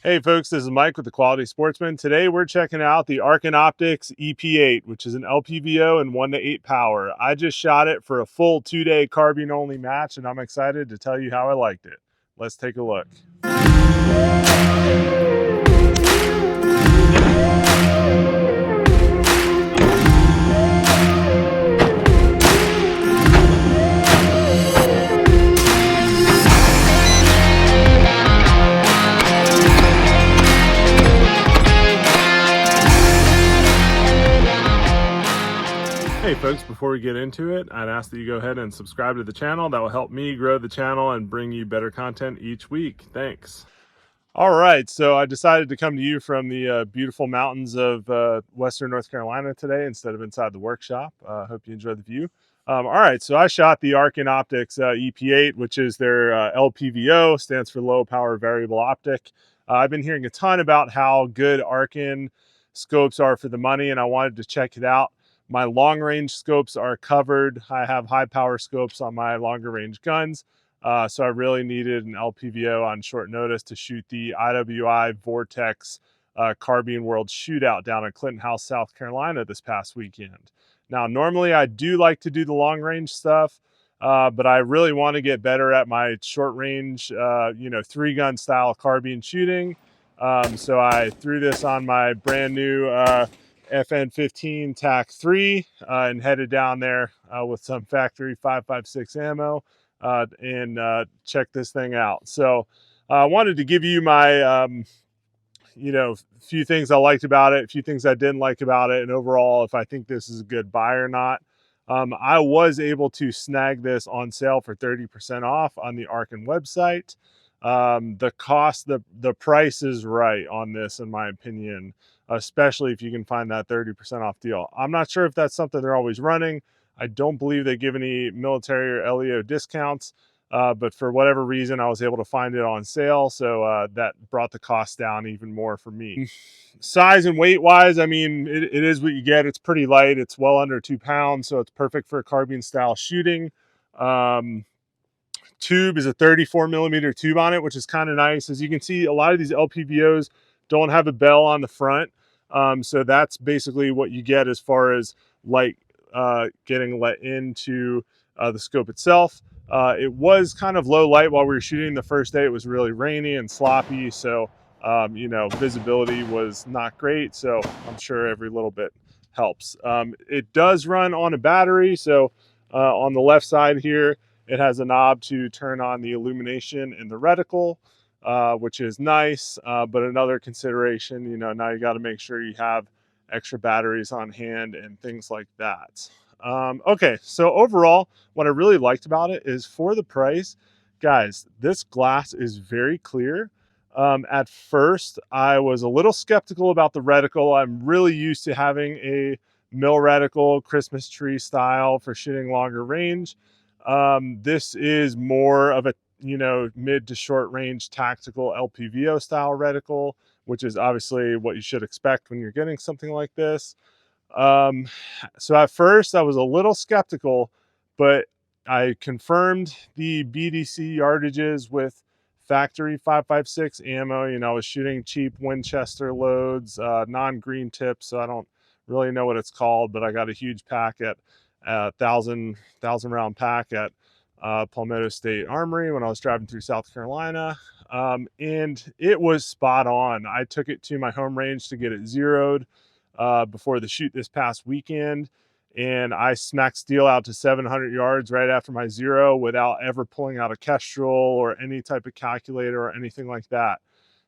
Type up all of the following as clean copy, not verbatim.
Hey folks, this is Mike with the Quality Sportsman. Today we're checking out the Arken Optics EP8, which is an LPVO and 1:8 power. I just shot it for a full 2-day carbine only match and I'm excited to tell you how I liked it. Let's take a look. Hey folks, before we get into it, I'd ask that you go ahead and subscribe to the channel. That will help me grow the channel and bring you better content each week. Thanks. All right, so I decided to come to you from the beautiful mountains of Western North Carolina today instead of inside the workshop. Hope you enjoy the view. All right, so I shot the Arken Optics EP8, which is their LPVO, stands for Low Power Variable Optic. I've been hearing a ton about how good Arken scopes are for the money, and I wanted to check it out. My long range scopes are covered. I have high power scopes on my longer range guns. So I really needed an LPVO on short notice to shoot the IWI Vortex Carbine World Shootout down in Clinton House, South Carolina this past weekend. Now, normally I do like to do the long range stuff, but I really want to get better at my short range, 3-gun style carbine shooting. So I threw this on my brand new FN15 TAC-3 and headed down there with some factory 5.56 ammo and check this thing out. So I wanted to give you my, few things I liked about it, a few things I didn't like about it, and overall if I think this is a good buy or not. I was able to snag this on sale for 30% off on the Arken website. The price is right on this, in my opinion, especially if you can find that 30% off deal. I'm not sure if that's something they're always running. I don't believe they give any military or LEO discounts, but for whatever reason, I was able to find it on sale, so that brought the cost down even more for me. Size and weight wise, I mean, it is what you get. It's pretty light. It's well under 2 pounds, so it's perfect for carbine style shooting. Tube is a 34 millimeter tube on it, which is kind of nice. As you can see, a lot of these LPVOs don't have a bell on the front. So that's basically what you get as far as light getting let into the scope itself. It was kind of low light while we were shooting the first day. It was really rainy and sloppy, so visibility was not great. So I'm sure every little bit helps. It does run on a battery, so on the left side here, it has a knob to turn on the illumination in the reticle, which is nice, but another consideration, now you got to make sure you have extra batteries on hand and things like that. Okay, so overall, what I really liked about it is for the price, guys, this glass is very clear. At first, I was a little skeptical about the reticle. I'm really used to having a mill reticle, Christmas tree style for shooting longer range. This is more of a mid to short range tactical LPVO style reticle, which is obviously what you should expect when you're getting something like this. So at first I was a little skeptical, but I confirmed the BDC yardages with factory 5.56 ammo. I was shooting cheap Winchester loads, non-green tips, so I don't really know what it's called, but I got a huge pack at 1,000 round pack at Palmetto State Armory when I was driving through South Carolina, and it was spot on. I took it to my home range to get it zeroed before the shoot this past weekend, and I smacked steel out to 700 yards right after my zero without ever pulling out a Kestrel or any type of calculator or anything like that.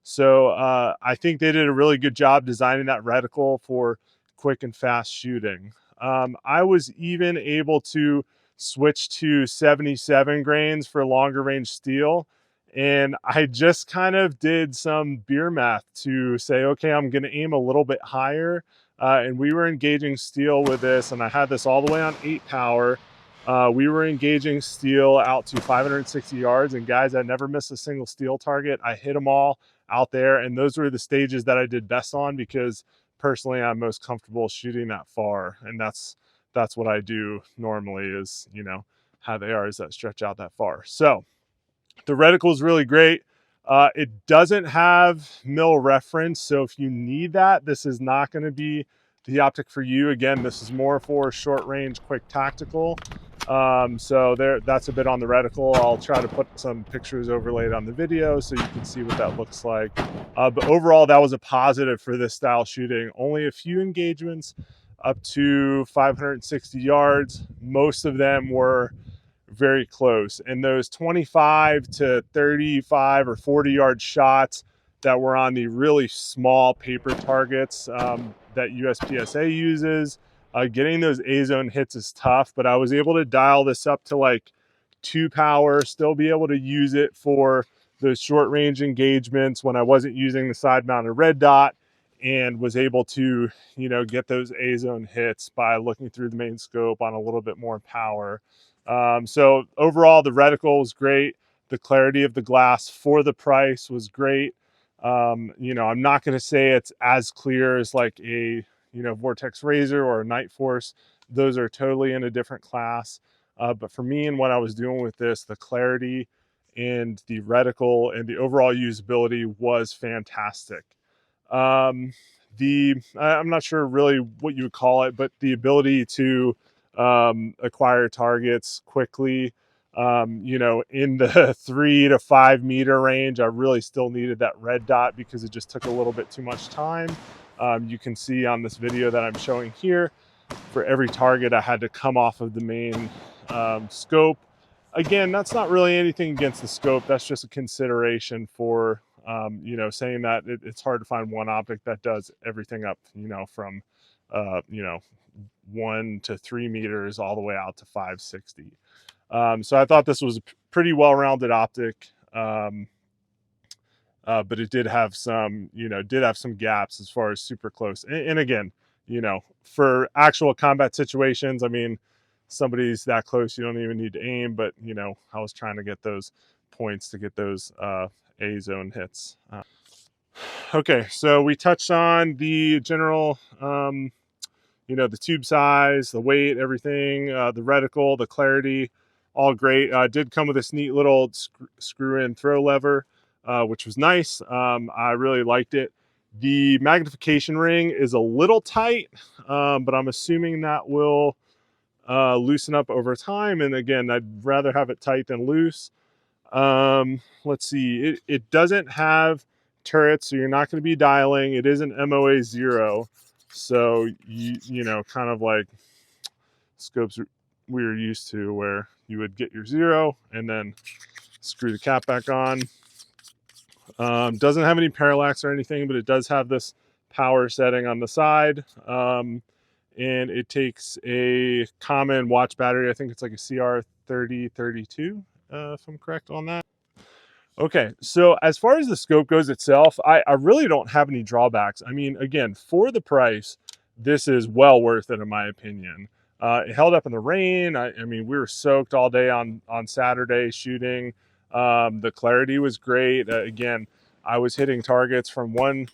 So I think they did a really good job designing that reticle for quick and fast shooting. I was even able to switch to 77 grains for longer range steel. And I just kind of did some beer math to say, okay, I'm going to aim a little bit higher. And we were engaging steel with this, and I had this all the way on 8 power. We were engaging steel out to 560 yards, and guys, I never missed a single steel target. I hit them all out there, and those were the stages that I did best on because personally I'm most comfortable shooting that far, and that's what I do normally is, have ARs that stretch out that far. So the reticle is really great. It doesn't have mil reference, so if you need that, this is not going to be the optic for you. Again, this is more for short range, quick tactical. So that's a bit on the reticle. I'll try to put some pictures overlaid on the video so you can see what that looks like. But overall, that was a positive for this style shooting. Only a few engagements up to 560 yards. Most of them were very close. And those 25 to 35 or 40 yard shots that were on the really small paper targets that USPSA uses, getting those A-zone hits is tough, but I was able to dial this up to like 2 power, still be able to use it for those short range engagements when I wasn't using the side mounted red dot, and was able to, you know, get those A-zone hits by looking through the main scope on a little bit more power. So overall, the reticle was great. The clarity of the glass for the price was great. You know, I'm not going to say it's as clear as like a, you know, Vortex Razor or a Night Force. Those are totally in a different class. But for me and what I was doing with this, the clarity and the reticle and the overall usability was fantastic. I'm not sure really what you would call it, but the ability to acquire targets quickly, you know, in the 3 to 5 meter range. I really still needed that red dot because it just took a little bit too much time. You can see on this video that I'm showing here, for every target I had to come off of the main scope. Again, that's not really anything against the scope. That's just a consideration for, you know, saying that it's hard to find one optic that does everything up, you know, from, you know, 1 to 3 meters all the way out to 560. So I thought this was a pretty well-rounded optic, but it did have some, you know, gaps as far as super close. And again, you know, for actual combat situations, I mean, somebody's that close, you don't even need to aim, but, you know, I was trying to get those points to get those A-zone hits. Okay, so we touched on the general, you know, the tube size, the weight, everything, the reticle, the clarity, all great. Did come with this neat little screw-in throw lever, which was nice. I really liked it. The magnification ring is a little tight, but I'm assuming that will loosen up over time. And again, I'd rather have it tight than loose. Let's see, it doesn't have turrets, so you're not going to be dialing. It is an MOA 0, so you know, kind of like scopes we were used to, where you would get your 0 and then screw the cap back on. Doesn't have any parallax or anything, but it does have this power setting on the side. And it takes a common watch battery. I think it's like a CR3032, if I'm correct on that. Okay, so as far as the scope goes itself, I really don't have any drawbacks. I mean, again, for the price, this is well worth it in my opinion. It held up in the rain. I mean, we were soaked all day on Saturday shooting. The clarity was great. Again, I was hitting targets from 1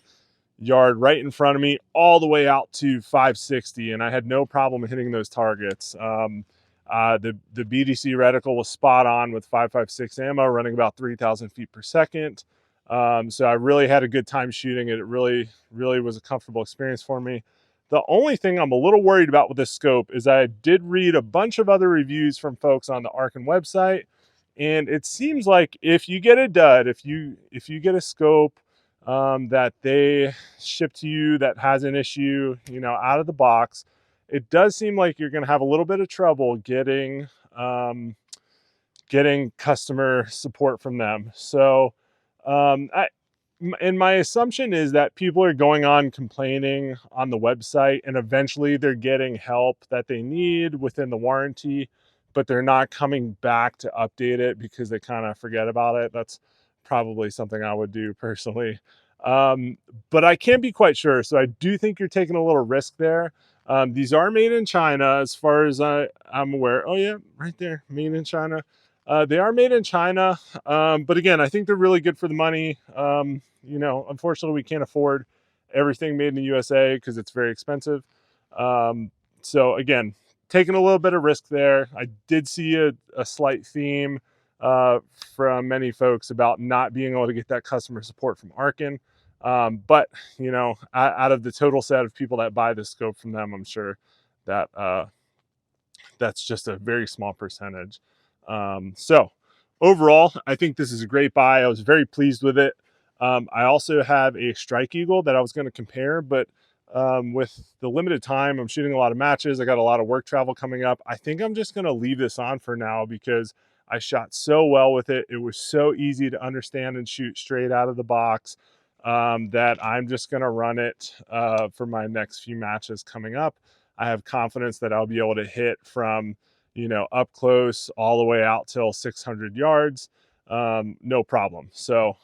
yard right in front of me all the way out to 560, and I had no problem hitting those targets. The BDC reticle was spot on with 5.56 ammo, running about 3,000 feet per second. So I really had a good time shooting it. It really was a comfortable experience for me. The only thing I'm a little worried about with this scope is I did read a bunch of other reviews from folks on the Arken website, and it seems like if you get a dud, if you get a scope that they ship to you that has an issue, you know, out of the box, it does seem like you're going to have a little bit of trouble getting customer support from them. So and my assumption is that people are going on complaining on the website, and eventually they're getting help that they need within the warranty, but they're not coming back to update it because they kind of forget about it. That's probably something I would do personally. But I can't be quite sure. So I do think you're taking a little risk there. These are made in China as far as I'm aware. Oh yeah, right there, made in China. They are made in China, but again, I think they're really good for the money. You know, unfortunately, we can't afford everything made in the USA because it's very expensive. So again, taking a little bit of risk there. I did see a slight theme from many folks about not being able to get that customer support from Arken. But you know, out of the total set of people that buy this scope from them, I'm sure that that's just a very small percentage. So overall, I think this is a great buy. I was very pleased with it. I also have a Strike Eagle that I was going to compare, but with the limited time, I'm shooting a lot of matches. I got a lot of work travel coming up. I think I'm just going to leave this on for now because I shot so well with it. It was so easy to understand and shoot straight out of the box that I'm just going to run it for my next few matches coming up. I have confidence that I'll be able to hit from, you know, up close all the way out till 600 yards, no problem. So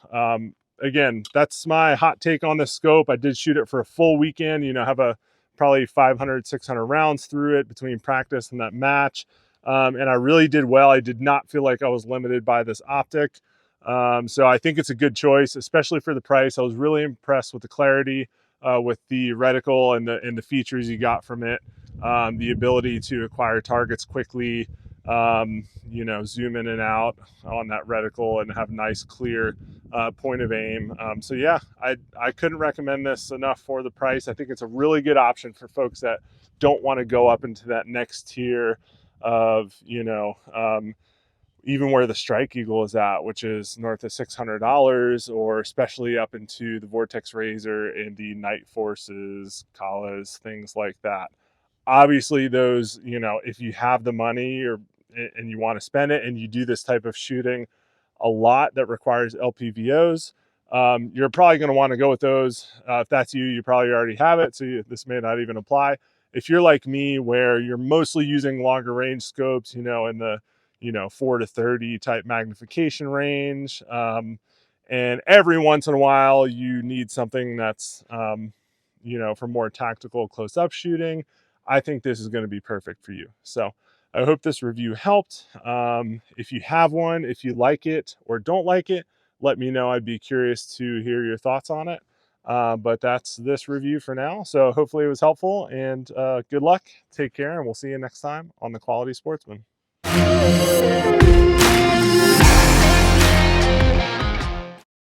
again, that's my hot take on the scope. I did shoot it for a full weekend, you know, have a probably 500, 600 rounds through it between practice and that match. And I really did well. I did not feel like I was limited by this optic. So I think it's a good choice, especially for the price. I was really impressed with the clarity, with the reticle and the features you got from it. The ability to acquire targets quickly, you know, zoom in and out on that reticle and have nice clear point of aim. So yeah, I couldn't recommend this enough for the price. I think it's a really good option for folks that don't want to go up into that next tier of, you know, even where the Strike Eagle is at, which is north of $600, or especially up into the Vortex Razor and the Night Forces, Kalas, things like that. Obviously, those, you know, if you have the money and you want to spend it and you do this type of shooting a lot that requires LPVOs, you're probably going to want to go with those. If that's you, you probably already have it, so this may not even apply. If you're like me, where you're mostly using longer range scopes, you know, in the 4 to 30 type magnification range, and every once in a while you need something that's you know, for more tactical close-up shooting, I think this is going to be perfect for you. So I hope this review helped. If you have one, if you like it or don't like it, let me know. I'd be curious to hear your thoughts on it. But that's this review for now. So hopefully it was helpful, and good luck. Take care, and we'll see you next time on The Quality Sportsman.